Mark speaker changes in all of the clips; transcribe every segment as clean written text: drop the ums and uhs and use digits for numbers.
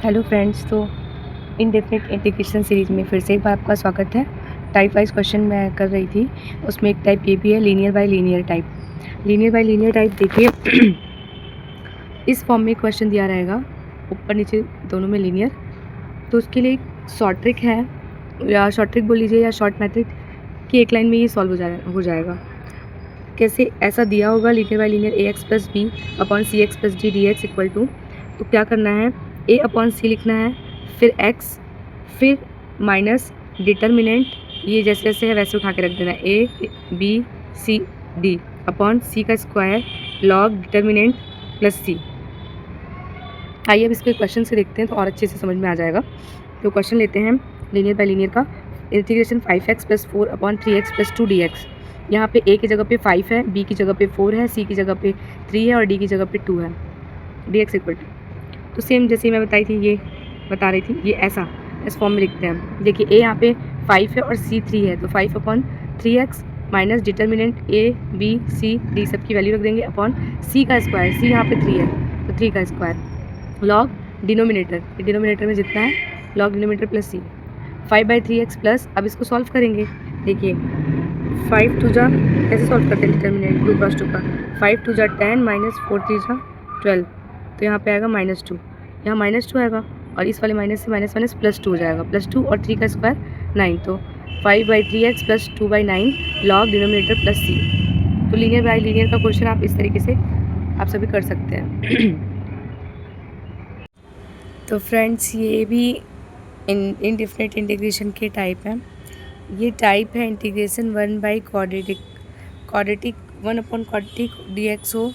Speaker 1: Hello friends. तो indefinite integration series में फिर से एक बार आपका स्वागत है। टाइप वाइज क्वेश्चन मैं कर रही थी, उसमें एक टाइप ये भी है linear by linear type. Linear by linear type देखिए इस फॉर्म में क्वेश्चन दिया रहेगा, ऊपर नीचे दोनों में लीनियर। तो उसके लिए एक शॉर्ट ट्रिक है, या शॉर्ट ट्रिक बोल लीजिए या शॉर्ट मेथड, कि एक लाइन में ये सॉल्व हो जाएगा। कैसे? ऐसा दिया होगा linear by linear A X plus B upon C X plus D D X equal to, तो क्या करना है, ए अपॉन सी लिखना है, फिर एक्स, फिर माइनस डिटर्मिनेंट, ये जैसे जैसे है वैसे उठा के रख देना, A B C D upon C का square log determinant plus C. आइए अब इसके क्वेश्चन से देखते हैं तो और अच्छे से समझ में आ जाएगा। तो क्वेश्चन लेते हैं लीनियर बाय लीनियर का। Integration 5x plus 4 upon 3x plus 2 dx। यहाँ पे a की जगह पे 5 है, b की जगह पे 4 है, c की जगह पे 3 है और d की जगह पे 2 है। dx इक्वल तो सेम जैसे मैं बताई थी, ये बता रही थी, ये ऐसा इस फॉर्म में लिखते हैं। देखिए a यहाँ पे 5 है और c 3 है, तो 5 upon 3x minus determinant a b c d सबकी वैल्यू रख देंगे अपॉन c का स्क्वायर, c यहाँ पे 3 है तो 3 का स्क्वायर लॉग डिनोमिनेटर में जितना है लॉग डिनोमिनेटर प्लस सी। 5/3x प्लस, अब इसको सॉल्व करेंगे। देखिए 5 टू जा, कैसे सॉल्व करते हैं डिटर्मिनेंट 2 क्रॉस 2 का, 5 टू जा 10 माइनस 4 3 जा 12, तो यहाँ पे आएगा -2, यहाँ -2 आएगा और इस वाले माइनस से माइनस माइनस +2 हो जाएगा, +2 और 3 का स्क्वायर 9, तो 5/3x plus 2/9 log denominator plus C. तो लीनियर बाय लीनियर का क्वेश्चन आप इस तरीके से आप सभी कर सकते हैं। तो फ्रेंड्स ये भी इनडेफिनिट इंटीग्रेशन के टाइप हैं। ये टाइप है इंटीग्रेशन 1/क्वाड्रेटिक 1/क्वाड्रेटिक dx हो,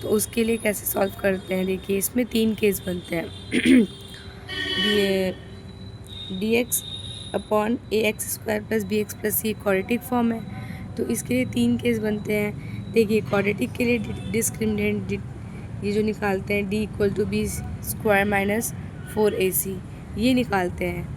Speaker 1: तो उसके लिए कैसे सॉल्व करते हैं। देखिए इसमें 3 केस बनते हैं। ये dx upon ax² plus bx plus C quadratic form है, तो इसके लिए 3 केस बनते हैं। देखिए क्वाड्रेटिक के लिए डिस्क्रिमिनेंट ये जो निकालते हैं d equal to B square minus 4ac, ये निकालते हैं।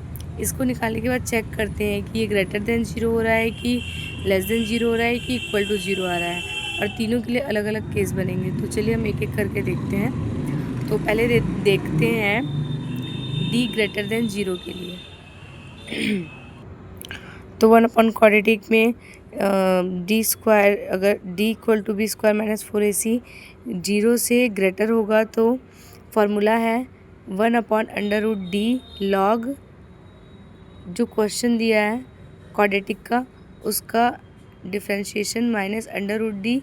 Speaker 1: इसको निकालने के बाद चेक करते हैं कि ये ग्रेटर देन 0 हो रहा है कि लेस देन 0 हो रहा है कि इक्वल टू 0 आ रहा है, और तीनों के लिए अलग अलग केस बनेंगे। तो चलिए हम एक एक करके देखते हैं। तो पहले देखते हैं d ग्रेटर देन 0 के लिए। तो 1/क्वाड्रेटिक में डी स्क्वायर, अगर d equal to B square minus 4ac 0 से ग्रेटर होगा तो फॉर्मूला है 1/√d लॉग, जो क्वेश्चन दिया है क्वाड्रेटिक का उसका डिफ्रेंशिएशन माइनस √d,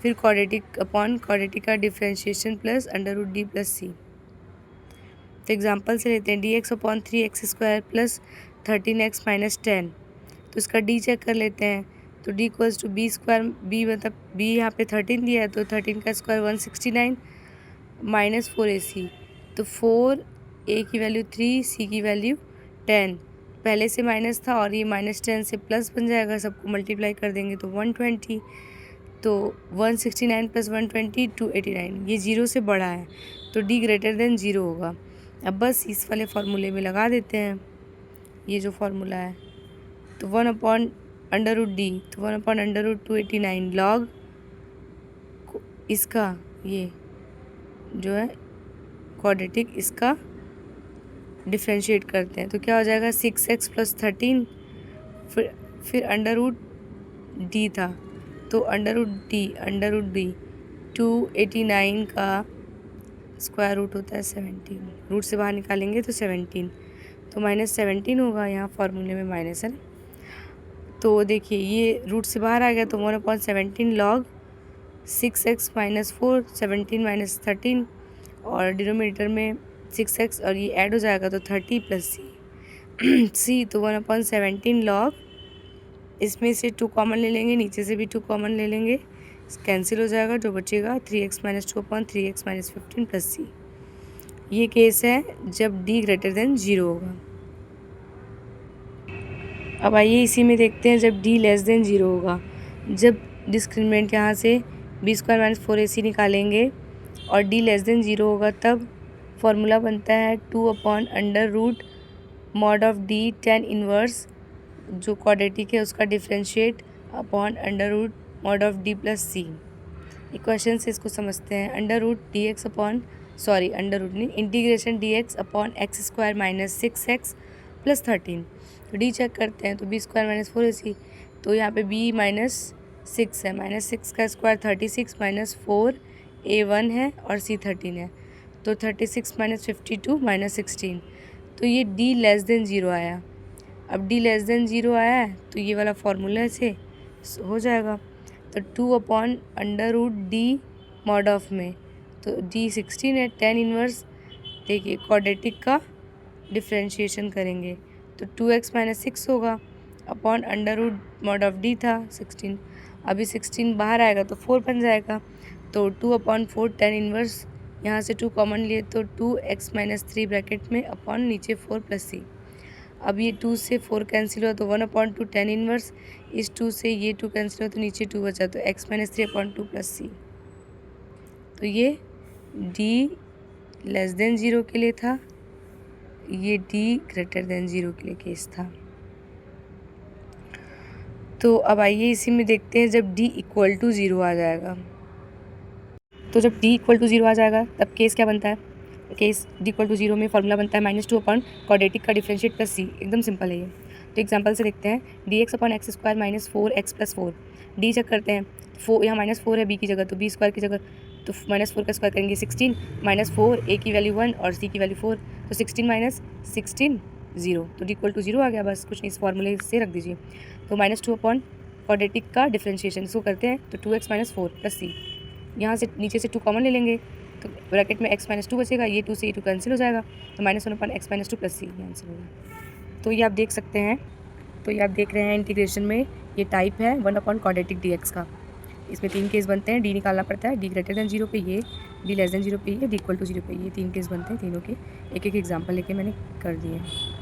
Speaker 1: फिर क्वाड्रेटिक अपॉन क्वाड्रेटिक का differentiation plus √d plus C. तो एग्जांपल से लेते हैं dx upon 3x² plus 13x minus 10, तो इसका d चेक कर लेते हैं। तो d equals to B square, b मतलब b यहाँ पे 13 दिया है तो 13 का स्क्वायर 169 माइनस 4ac, तो 4a की वैल्यू 3, c की वैल्यू 10, पहले से माइनस था और ये -10 से प्लस बन जाएगा, सबको मल्टीप्लाई कर देंगे तो 120, तो 169 प्लस 120 289, ये 0 से बड़ा है तो d ग्रेटर देन 0 होगा। अब बस इस वाले फार्मूले में लगा देते हैं, ये जो फार्मूला है, तो 1/√d, तो 1/√289 लॉग इसका, ये जो है क्वाड्रेटिक, इसका डिफ्रेंशिएट करते हैं तो क्या हो जाएगा 6x प्लस 13, फिर √d था तो √d 289 का स्क्वायर रूट होता है 17, रूट से बाहर निकालेंगे तो 17, तो -17 होगा, यहाँ फार्मूले में माइनस है ना। तो देखिए ये रूट से बाहर आ गया तो 1/17 लॉग 6x माइनस 4 17 माइनस 13, और डिनोमिनेटर में 6x और ये ऐड हो जाएगा तो 30 प्लस c, तो 1/17 लॉग, इसमें से 2 कॉमन ले लेंगे, नीचे से भी 2 कॉमन ले लेंगे, कैंसिल हो जाएगा, जो बचेगा 3x minus 2 upon 3x minus 15 plus C. ये केस है जब d ग्रेटर देन 0 होगा। अब आइए इसी में देखते हैं जब d लेस देन 0 होगा। जब डिस्क्रिमिनेंट यहाँ से बी स्क्वायर माइनस 4ac निकालेंगे और d लेस देन 0 होगा, तब फॉर्मूला बनता है 2/√mod of d tan inverse, जो क्वाड्रेटिक है उसका differentiate upon √mod of d plus C. Equation से इसको समझते हैं, √dx अपॉन सॉरी अंडर रूट नहीं, integration D X upon X square minus 6x plus 13। तो डी चेक करते हैं, तो बी स्क्वायर माइनस 4ac, तो यहाँ पे बी माइनस 6 है, माइनस 6 का स्क्वायर 36 माइनस 4a1 है और c 13 है, तो 36 माइनस 52 माइनस 16, तो ये d लेस देन 0 आया। अब d लेस देन 0 आया है तो ये वाला फार्मूला से हो जाएगा, तो 2 upon under root D mod of में, तो d 16 है, tan इनवर्स देखिए क्वाड्रेटिक का डिफ्रेंशिएशन करेंगे तो 2x माइनस 6 होगा upon under root mod of D था 16, अभी 16 बाहर आएगा तो 4 बन जाएगा, तो 2 अपॉन 4 tan इनवर्स, यहाँ से 2 कॉमन लिए तो 2x माइनस 3 ब्रैकेट में अपॉन नीचे 4 प्लस c। अब ये 2 से 4 कैंसिल हुआ तो 1 अपॉन 2 tan इनवर्स, इस 2 से ये 2 कैंसिल हुआ तो नीचे 2 बचा, तो x minus 3 upon 2 plus c। तो ये d लेस देन 0 के लिए था, ये d ग्रेटर देन 0 के लिए केस था। तो अब आइए इसी में देखते हैं जब d इक्वल टू 0 आ जाएगा, तो जब d इक्वल टू 0 आ जाएगा तब केस क्या बनता है, केस d इक्वल टू 0 में फॉर्मूला बनता है -2 अपॉन क्वाड्रेटिक का डिफरेंशिएट प्लस c, एकदम सिंपल है ये। तो एग्जांपल से देखते हैं, dx upon X square minus 4x plus 4, d check करते हैं, यहाँ -4 है b की जगह, तो b स्क्वायर की जगह तो -4 का स्क्वायर करेंगे 16, -4 a की वैल्यू 1 और c की वैल्यू 4, तो 16 माइनस 16 0, तो d इक्वल टू 0 आ गया, बस कुछ नहीं, इस फॉर्मूले से रख दीजिए। तो -2 अपॉन क्वाड्रेटिक का डिफरेंशिएशन इसको करते हैं, तो 2x माइनस 4 प्लस c, यहाँ से नीचे से 2 कॉमन ले लेंगे तो ब्रैकेट में x माइनस 2 बचेगा, ये 2 से ये 2 कैंसिल हो जाएगा, तो -1 upon x minus 2 plus c ये आंसर होगा। तो ये आप देख सकते हैं, तो ये आप देख रहे हैं इंटीग्रेशन में ये टाइप है 1 अपॉन क्वाड्रेटिक dx का। इसमें 3 केस बनते हैं, d निकालना पड़ता है, d ग्रेटर देन 0 पे ये, d लेस देन 0 पे ये, d इक्वल टू 0 पे ये 3 केस बनते हैं, तीनों के एक एक एग्जाम्पल लेके मैंने कर दिए हैं।